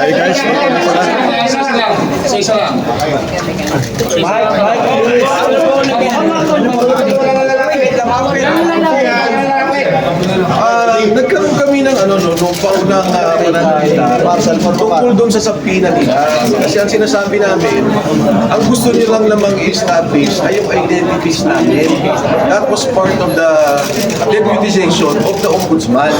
Hey guys, Isa lang. nagkaroon kami ng nung paunang parcel tungkol doon sa sabina nila. Kasi ang sinasabi namin, ang gusto nyo lang namang i-establish ay yung identities namin. That was part of the deputization of the ombudsman.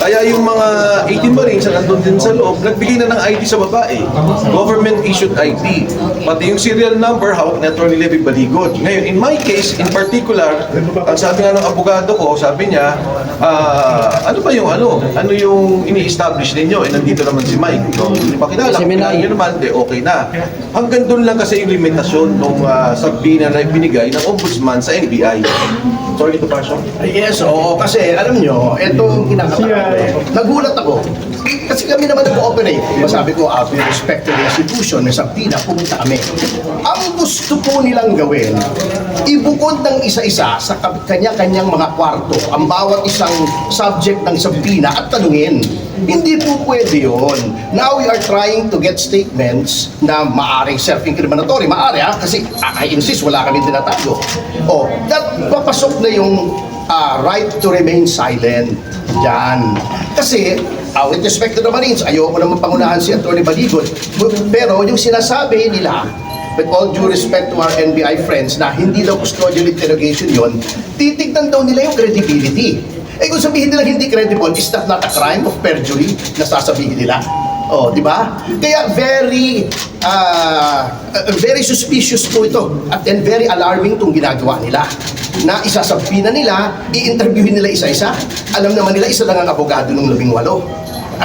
Kaya yung mga 18 Marines na nandun din sa loob, nagbigay na ng ID sa babae. Government issued ID. Pati yung serial number, hawak na Atty. Levy Baligot. Ngayon, in my case, in particular, ang sabi nga ng abogado ko, sabi niya, ano ba yung ano yung ini-establish ninyo? Nandito naman si Mike. So, hindi pa kilala. Yun naman, okay na. Hanggang doon lang kasi yung limitasyon ng sabina na binigay ng ombudsman sa NBI. Sorry to passion. Yes, oo. Kasi alam nyo, itong kinakatawa. Nagulat ako. Kasi kami naman nag-ooperate. Sabi ko, with respect to the institution, may sabina, pumunta kami. Ang gusto po nilang gawin, ibukod ng isa-isa sa kanya-kanyang mga kwarto ang bawat isang subject ng sabina at tanungin. Hindi po pwede yun. Now we are trying to get statements na maaring self-incriminatory. Maari kasi I insist, wala kami tinatago. That papasok na yung right to remain silent dyan. Kasi, with respect to the Marines, ayoko naman pangunahan si Atty. Baligot. Pero yung sinasabi nila, with all due respect to our NBI friends, na hindi daw custodial interrogation yon, titignan daw nila yung credibility. Kung sabihin nila hindi credible, is that not a crime of perjury na sasabihin nila? Di ba? Kaya very suspicious po ito at then very alarming itong ginagawa nila. Na isasabina nila, i-interviewin nila isa-isa. Alam naman nila, isa lang ang abogado ng 18.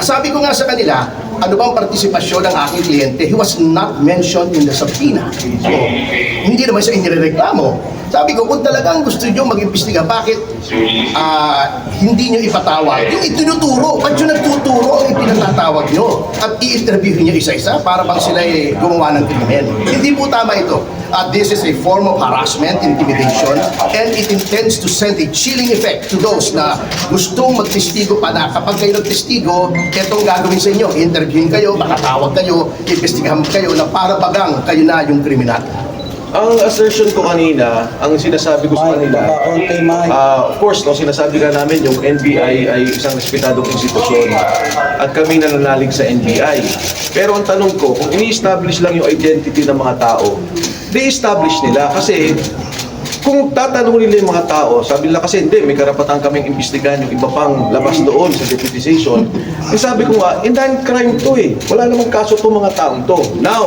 Sabi ko nga sa kanila, ano bang partisipasyon ng aking kliyente? He was not mentioned in the subpoena. So, hindi naman siya inireklamo. Sabi ko, kung talagang gusto nyo mag-imbestiga, bakit hindi nyo ipatawag? Yung itinuturo, ba't yung nagtuturo ang ipinatatawag nyo? At i-interview nyo isa-isa para bang sila gumawa ng krimen. Hindi po tama ito. This is a form of harassment, intimidation, and it intends to send a chilling effect to those na gustong magtestigo pa na kapag kayo nagtestigo, itong gagawin sa inyo. Interviewin kayo, makatawag kayo, imbestigahan kayo na para bagang kayo na yung kriminal. Ang assertion ko kanina, ang sinasabi ko sa kanila, of course, sinasabi nga namin yung NBI ay isang respetadong institusyon at kami nananalig sa NBI. Pero ang tanong ko, kung ini-establish lang yung identity ng mga tao, di-establish nila kasi kung tatanungin nila yung mga tao, sabi nila kasi hindi, may karapatan kaming imbestigahan yung iba pang labas doon sa deputization. Sabi ko nga, indan crime to wala namang kaso itong mga taong to. Now,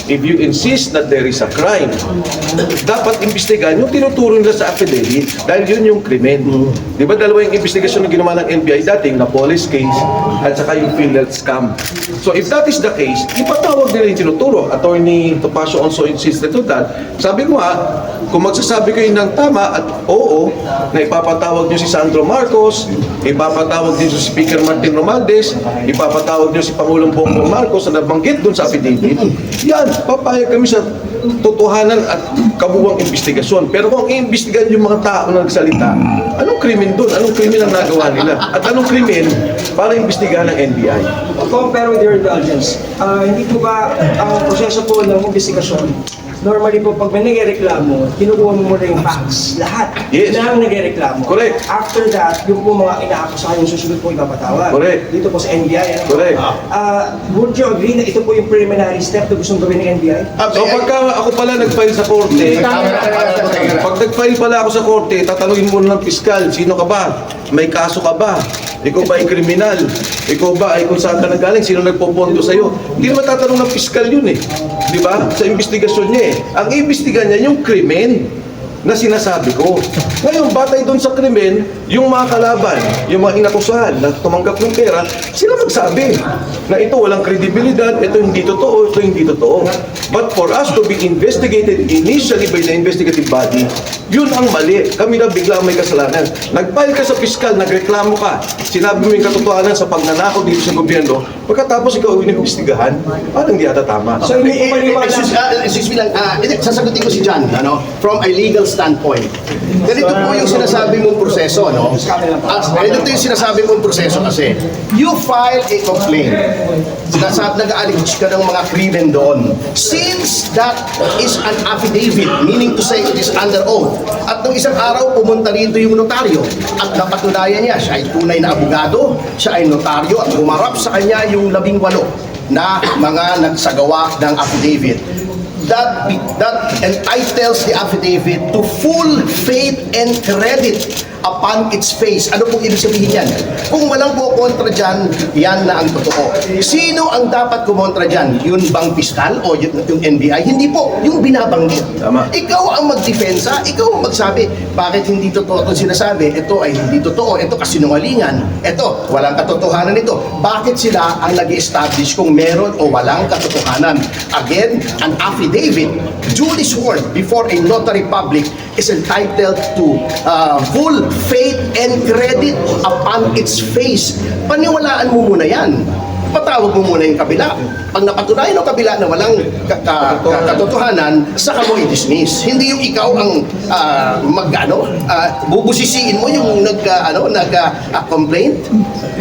if you insist that there is a crime, dapat imbestigahan yung tinuturo nila sa affidavit dahil yun yung krimen. Di ba dalawa yung investigasyon na ginawa ng NBI dating na police case at saka yung PhilHealth scam. So if that is the case, ipatawag nila yung tinuturo. Attorney Topacio also insisted to that. Sabi ko kung magsasabi kayo ng tama at oo, na ipapatawag nyo si Sandro Marcos, ipapatawag nyo si Speaker Martin Romualdez, ipapatawag nyo si Pangulong Bongbong Marcos na nabanggit dun sa affidavit, yan, papayag kami sa totohanan at kabuwang investigasyon. Pero kung iimbestigahan yung mga tao na nagsalita, anong krimen doon? Anong krimen ang nagawa nila? At anong krimen para imbestigahan ng NBI? Compare with your indulgence, hindi po ba ang proseso po ng investigasyon, normally po pag may nagreklamo, kinukuha mo muna yung facts, lahat ng nagreklamo. Correct. After that, yung po mga inaakusahan yung susunod po ipapatawag. Correct. Dito po sa NBI. Correct. Would you agree na ito po yung preliminary step na gustong gawin ng NBI? So pagka ako pala nag-file sa korte, pag nag-file pala ako sa korte, tatanungin muna ng piskal, sino ka ba? May kaso ka ba? Ikaw ba ay kriminal? Ikaw ba ay kung saan ka nagaling? Sino nagpopondo sa'yo? Hindi naman tatanong ng piskal yun Di ba? Sa investigasyon niya Ang iimbestigahan niya yung krimen na sinasabi ko. Ngayon, batay doon sa krimen, yung mga kalaban, yung mga inakusahan na tumanggap ng pera, sila magsabi na ito walang kredibilidad, ito hindi totoo, ito hindi totoo. But for us to be investigated initially by the investigative body, yun ang mali. Kami na bigla may kasalanan. Nag-file ka sa piskal, nagreklamo ka, sinabi mo yung katotohanan sa pagnanakaw dito sa gobyerno, pagkatapos ikaw inimbestigahan, parang hindi ata tama. So, excuse me lang, sasagutin ko si John, from a legal standpoint. Ganito po yung sinasabi mong proseso, no? Ganito yung sinasabi mong proseso kasi. You file a complaint. Nag-allege ka ng mga krimen doon. Since that is an affidavit, meaning to say it is under oath, at nung isang araw pumunta rito yung notaryo at napatunayan niya, siya ay tunay na abogado, siya ay notaryo at humarap sa kanya yung 18 na mga nagsagawa ng affidavit. That entitles the affidavit to full faith and credit upon its face. Ano pong ibig sabihin yan? Kung walang kontra dyan, yan na ang totoo. Sino ang dapat kumontra dyan? Yun bang piskal o yung NBI? Hindi po. Yung binabanggit. Tama. Ikaw ang magdepensa, ikaw ang magsabi, bakit hindi totoo itong sinasabi? Ito ay hindi totoo, ito kasinungalingan, ito, walang katotohanan nito. Bakit sila ang nag-establish kung meron o walang katotohanan? Again, an affidavit, duly sworn before a notary public is entitled to full faith and credit upon its face. Paniwalaan mo muna yan. Patawag mo muna yung kabila. Pag napatunayan ng kabila na walang katotohanan, saka mo i-dismiss. Hindi yung ikaw ang bubusisiin mo yung nag-complaint.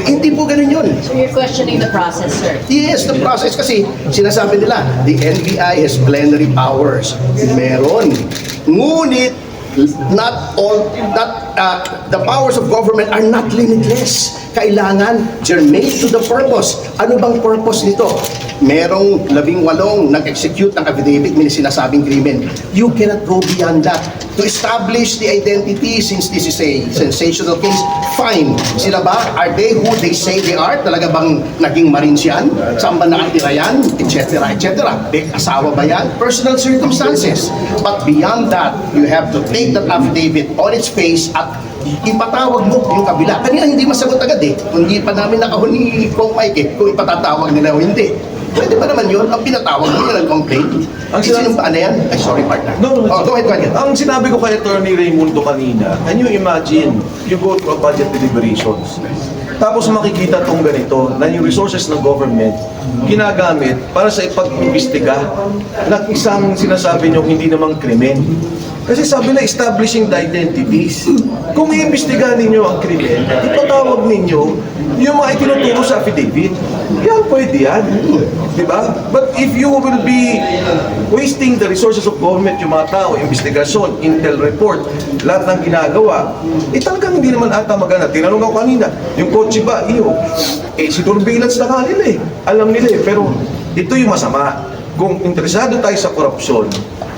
Hindi po ganun yun. So you're questioning the process, sir? Yes, the process kasi sinasabi nila, the NBI has plenary powers. Meron. Ngunit, the powers of government are not limitless. Kailangan germane to the purpose. Ano bang purpose nito? Merong 18 nag-execute ng affidavit, may sinasabing krimen. You cannot go beyond that. To establish the identity, since this is a sensational case, fine. Sila ba? Are they who they say they are? Talaga bang naging Marines yan? Saan ba nakatira yan? Etc. etc. Asawa ba yan? Personal circumstances. But beyond that, you have to take that affidavit on its face at ipatawag mo yung kabila. Kanina hindi masagot agad eh. Hindi pa namin nakahon ni Kong Mike eh, kung ipatatawag nila o hindi. Pwede pa naman yun, ang pinatawag mo yun ang complaint. Ang Sinong paano yan? Ay, sorry partner. No. Go ahead. Ang sinabi ko kay Attorney Raimundo kanina, can you imagine, you go to a budget deliberations, tapos makikita tong ganito, na yung resources ng government ginagamit para sa ipag-imbestiga ng isang sinasabi nyo hindi namang krimen. Kasi sabi na establishing the identities. Kung iimbestigahan ninyo ang krimen, ipatawag ninyo yung mga itinuturo sa affidavit. Yan, pwede yan. Diba? But if you will be wasting the resources of government, yung mga tao, investigasyon, intel report, lahat ng ginagawa, talagang hindi naman ata maganda. Tinanong ako kanina, yung kotse ba, si surveillance na kanila eh. Alam nila eh. Pero ito yung masama. Kung interesado tayo sa korupsyon,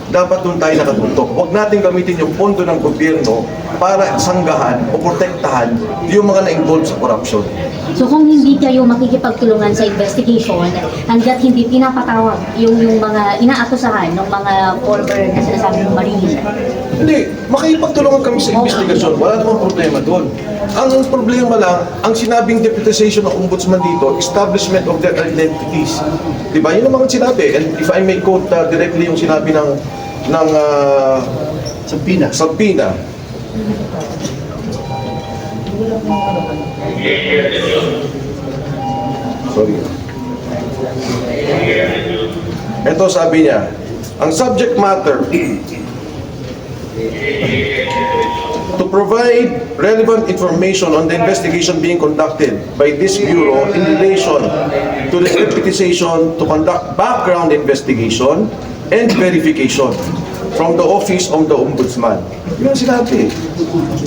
dapat doon tayo nakatutok. Huwag natin gamitin yung pondo ng gobyerno para sanggahan o protektahan yung mga na-involved sa corruption. So kung hindi kayo makikipagtulungan sa investigation, hanggat hindi pinapatawag yung mga inaakusahan ng mga former na sinasabi ng Marines, Hindi, makikipagtulungan kami sa investigasyon. Wala namang problema doon. Ang problema lang, ang sinabing deputization ng ombudsman dito, establishment of their identities. Diba? Yun ang mga sinabi. And if I may quote directly yung sinabi ng Sabina. Sorry. Ito sabi niya, ang subject matter to provide relevant information on the investigation being conducted by this Bureau in relation to the deputization to conduct background investigation and verification from the Office of the Ombudsman. Yun ang sinabi.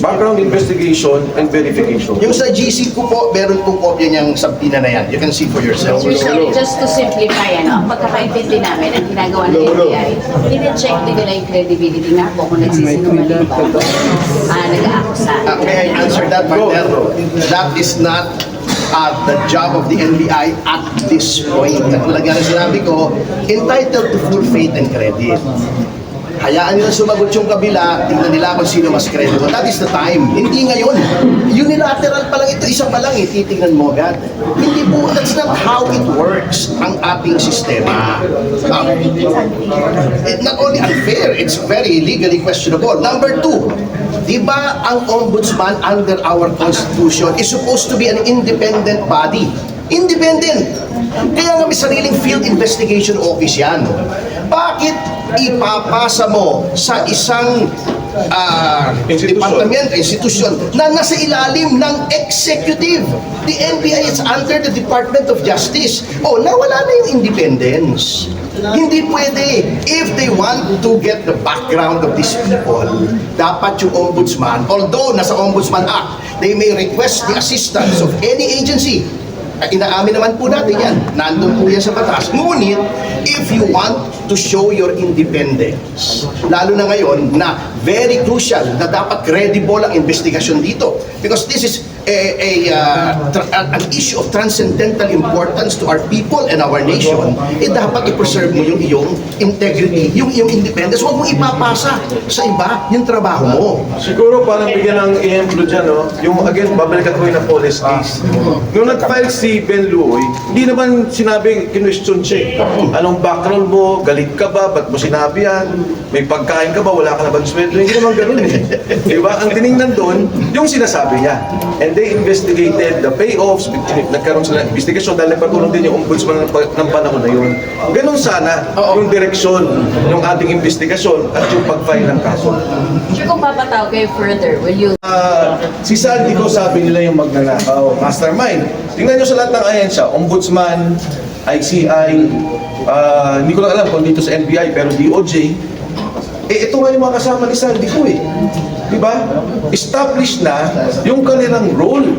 Background investigation and verification. Yung sa GC ko po, meron pong kopya niyang sabina na yan. You can see for yourself. So just to simplify, ang pagkakaintindi namin ang ginagawa ng NBI, i-check din nila yung credibility nga po kung nagsisinungaling ba o nag-aakusa. May I answer that, partner? That is not the job of the NBI at this point. Katulad nga na sinabi ko, entitled to full faith and credit. Hayaan nila sumagot yung kabila, tingnan nila kung sino mas credible. That is the time. Hindi ngayon. Unilateral pa lang ito, isa pa lang titignan mo agad. Hindi po, that's not how it works, ang ating sistema. Not only unfair, it's very legally questionable. Number 2, di ba ang ombudsman under our constitution is supposed to be an independent body? Independent. Kaya nga may sariling field investigation office yan. Bakit ipapasa mo sa isang departamento, institusyon na nasa ilalim ng executive? The NBI is under the Department of Justice. Nawala na yung independence. Hindi pwede. If they want to get the background of these people, dapat yung ombudsman, although nasa Ombudsman Act, they may request the assistance of any agency. Inaamin naman po natin yan. Nandun po yan sa batas. Ngunit, if you want to show your independence, lalo na ngayon na very crucial na dapat credible ang investigasyon dito. Because this is an issue of transcendental importance to our people and our nation, dapat i-preserve mo yung iyong integrity, yung independence. Huwag mo ipapasa sa iba yung trabaho mo. Siguro parang bigyan ng ehemplo dyan, no? Yung again, babalik ako na police case. Nung nag-file si Ben Luoy, hindi naman sinabi, kinwestiyon siya. Anong background mo? Galit ka ba? Ba't mo sinabi yan? May pagkain ka ba? Wala ka na bang sweldo? Hindi naman ganun eh. Diba? Ang tinignan doon, yung sinasabi niya. And they investigated the payoffs, nagkaroon sila ng investigation dahil nagpatulong din yung ombudsman ng panahon na yun. Ganun sana yung direksyon ng ating investigasyon at yung pag-file ng kaso. Sure, kung papatawag kayo further, will you? Si Sandy ko sabi nila yung magnanakaw, mastermind. Tingnan nyo sa lahat ng ahensya, ombudsman, ICI, hindi ko lang alam kung dito sa NBI, pero DOJ, ito nga yung mga kasama ni Sandy ko eh. Diba? Established na yung kanilang role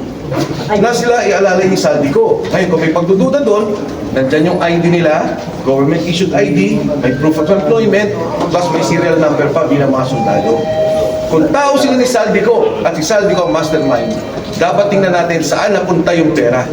na sila ialalay ni Sandy ko. Ngayon, kung may pagdududa doon, nandyan yung ID nila, government issued ID, may proof of employment, plus may serial number pa bilang mga sundalo. Kung tao sila ni Saldi ko at si Saldi ko ang mastermind, dapat tingnan natin saan napunta yung pera.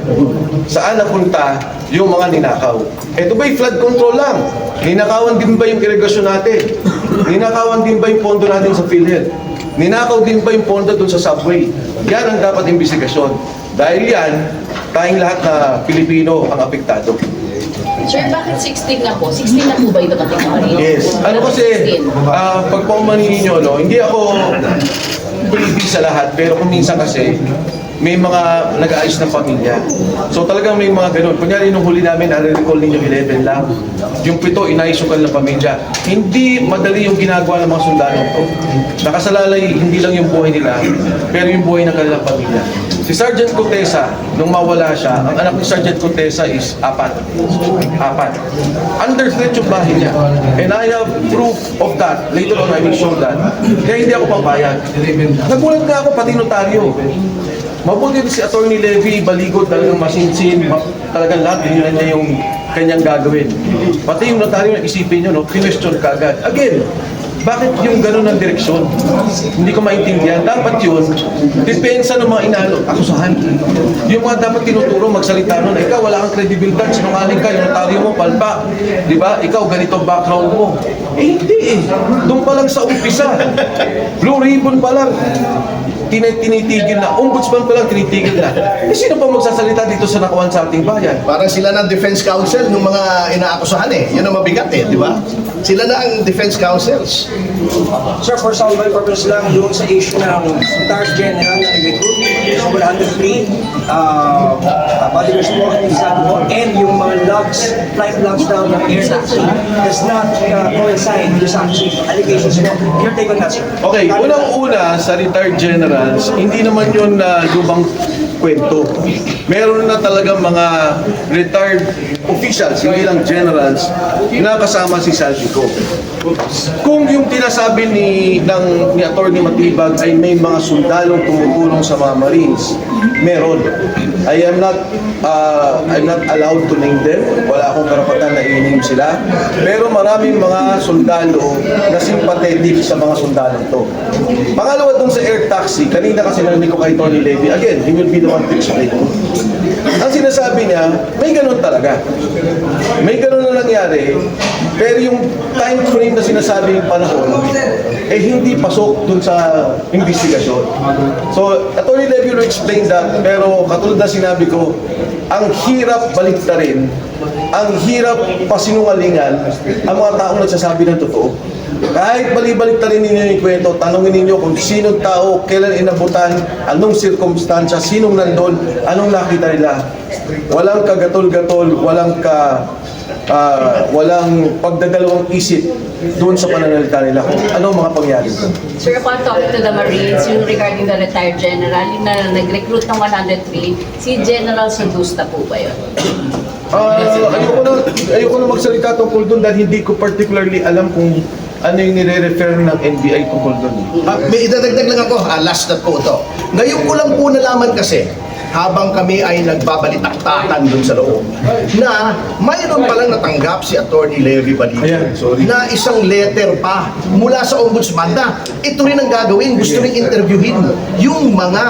Saan napunta yung mga ninakaw. Ito ba'y flood control lang? Ninakawan din ba yung irigasyon natin? Ninakawan din ba yung pondo natin sa PhilHealth? Ninakaw din ba yung pondo doon sa subway? Yan ang dapat investigasyon. Dahil yan, tayong lahat na Pilipino ang apektado. Sir, bakit 16 na po? 16 na po ba yung dumating na kanina? Yes. Ano kasi, pag paumaninin nyo, no, hindi ako pilipi sa lahat, pero kung minsan kasi, may mga nag-aayos ng pamilya. So talagang may mga ganun. Kunyari nung huli namin, nare-recall ninyo 11 lang. Yung 7, inaisukan ng pamilya. Hindi madali yung ginagawa ng mga sundalo ko. Nakasalalay, hindi lang yung buhay nila, pero yung buhay ng kanilang pamilya. Si Sergeant Contesa, nung mawala siya, ang anak ni Sergeant Contesa is 4. Under threat yung bahay niya. And I have proof of that. Later on, I will show that. Kaya hindi ako papayag. Nagulat nga ako, pati notaryo. Mabuti si Atty. Levy, Baligot, talagang masinsin, talagang lahat, yun niya yung kanyang gagawin. Pati yung notaryo na isipin nyo, no, question kagad. Again, bakit yung gano'n ng direksyon? Hindi ko maintindihan. Dapat yun, depensa ng mga akusahan. Yung mga dapat tinuturo, magsalita nun, ikaw wala kang kredibilidad, sinungaling ka, yung notaryo mo, palpa. Di ba? Ikaw, ganito background mo. Hindi eh. Doon pa lang sa umpisa. Blue ribbon pa lang. Tinitigil na. Ombudsman pa lang tinitigil na. Sino pa magsasalita dito sa nakawan sa ating bayan? Parang sila na defense counsel ng mga inaakusahan eh. Yun ang mabigat eh, di ba? Sila na ang defense counsels. Sir, for soundbite purpose lang, yung sa issue ng Secretary General na nag-recruit, so 103 body response and yung mga logs, flight logs daw ng air taxi does not coincide with the allegations mo. Your take on that, sir? Okay, unang-una sa retired generals, hindi naman yun lubang kwento. Meron na talagang mga retired officials, hindi lang generals, na kasama si Saldico. Kung yung tinasabi ni Atty. Matibag ay may mga sundalong tumutulong sa mga Marines, meron. I'm not allowed to name them. Wala akong karapatan na i-name sila. Pero maraming mga sundalo na sympathetic sa mga sundalo to. Pangalawa dun sa air taxi, kanina kasi narinig ko kay Tony Levy, again, he will be the one to explain. Ang sinasabi niya, may ganun talaga. May ganun na nangyari, pero yung time frame na sinasabi yung panahon, hindi pasok dun sa investigasyon. So, Atty. Levy will explain that, pero katulad na sinabi ko, ang hirap baliktarin, ang hirap pasinungalingan ang mga taong nagsasabi ng totoo. Kahit balik-balik rin ninyo yung kwento, tanongin ninyo kung sinong tao, kailan inabutan, anong sirkumstansya, sinong nandun, anong nakita nila. Walang kagatol-gatol, walang pagdadalawang isip doon sa pananalita nila kung anong mga pangyari doon. Sir, upon talking to the Marines, yung regarding the retired general, yung na nag-recruit ng 103, si General Sandusta po ba yun? Ayoko na magsalita tungkol doon dahil hindi ko particularly alam kung ano yung nire-refer ng NBI tungkol doon. May idadagdag lang ako, last na po ito. Ngayon ko lang po nalaman kasi, habang kami ay nagbabalitaktakan dun sa loob, na mayroon palang natanggap si Attorney Levy Baligo Ayan, sorry. na isang letter pa mula sa Ombudsman na ito rin ang gagawin, gusto rin interviewin yung mga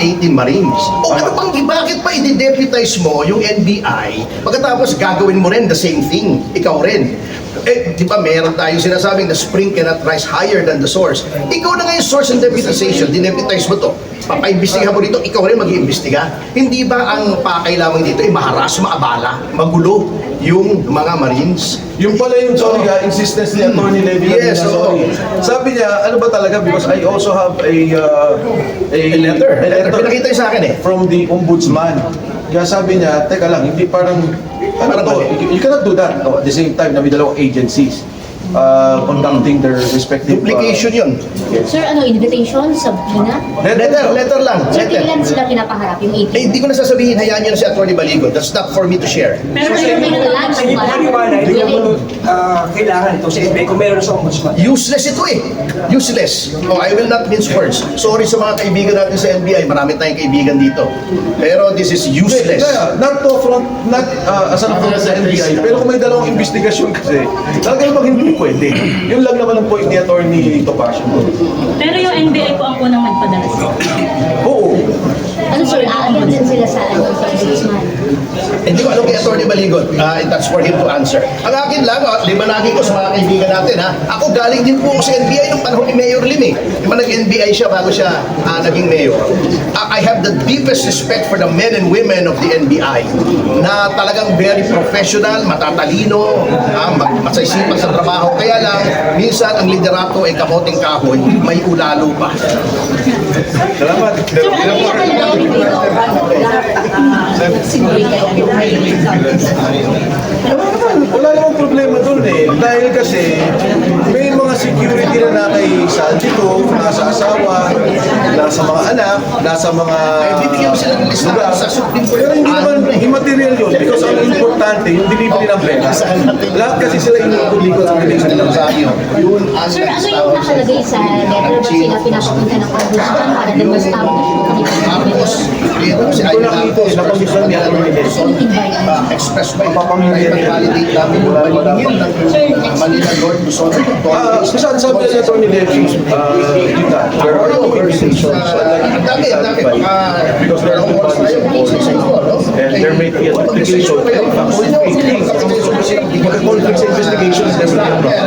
18 Marines. O ano bang, bakit pa i-deputize mo yung NBI pagkatapos gagawin mo rin the same thing, ikaw rin? Eh, di ba meron tayong sinasabing the spring cannot rise higher than the source. Ikaw na nga yung source ng deputization, dineputize mo to. Papaimbestigahan mo dito, ikaw rin mag-iimbestiga. Hindi ba ang pakay lamang dito ay maharas, maabala, magulo yung mga Marines? Yung pala yung insistence ni Attorney Levy. Yes, sorry. Sabi niya, ano ba talaga, because I also have a Letter. Pinakita yung sa akin eh. from the Ombudsman. Kaya sabi niya, teka lang, hindi parang, Parang to, mali. you cannot do that at the same time na may dalawang agencies conducting their respective... Duplication yun. Sir, ano, invitation, subpoena? Letter lang. Sir, Letter. kailan sila pinapaharap yung 18? Eh, hindi ko na sasabihin, hayaan niyo na si Attorney Baligo. That's not for me to share. Pero sir, may natalaan Hindi sa po paliwanag, hindi naman kailangan ito sa NBI kung meron sa ombudsman. Useless ito eh. Useless. Oh, I will not mince words. Sorry sa mga kaibigan natin sa NBI. Marami tayong kaibigan dito. Pero this is useless. Not to front, not as an affront sa NBI, pero kung may dalawang investigasyon kasi, talagang bang hindi pwede. Yun lang naman ang point ni Attorney Topacio. Pero yung NBI po ang unang nagpadala sa Oo. Ano sir, aayon din sila sa ombudsman? Hindi ko alam kay Attorney Baligot. That's for him to answer. Ang akin lang, libanagin ko sa mga kaibigan natin. Ako galing din po ako sa NBI nung panahon ni Mayor Lim eh. Diba nag-NBI siya bago siya naging mayor. I have the deepest respect for the men and women of the NBI na talagang very professional, matatalino, masaysipag sa trabaho. Kaya lang, minsan ang liderato ay kamoting kahoy, may ulalo pa. Salamat. Sir, ano yung nakalagay dito? Wala namang problema doon eh. Dahil kasi may mga security na nakaisa dito, nasa asawa, nasa mga anak, nasa mga Bibigyan mo sila ng listahan lugar. sa Supreme Court. Pero hindi naman immaterial yun because ang importante yung delivery ng pera. Lahat kasi sila inuulikot sa delivery ng pera. Sir, ano yung nakalagay sa letter ba sila pinapapunta ng ombudsman para din ma-establish yung Tapos, ito si Ito nakita eh, napangisan niya ang mga express by validate namin yung paningin ng Manila North Luzon. kasi sabi niya Attorney Levy, there are no organizations Ang dami. because there are no bodies involved and there may be an application. Magka-conflicts investigation and everything.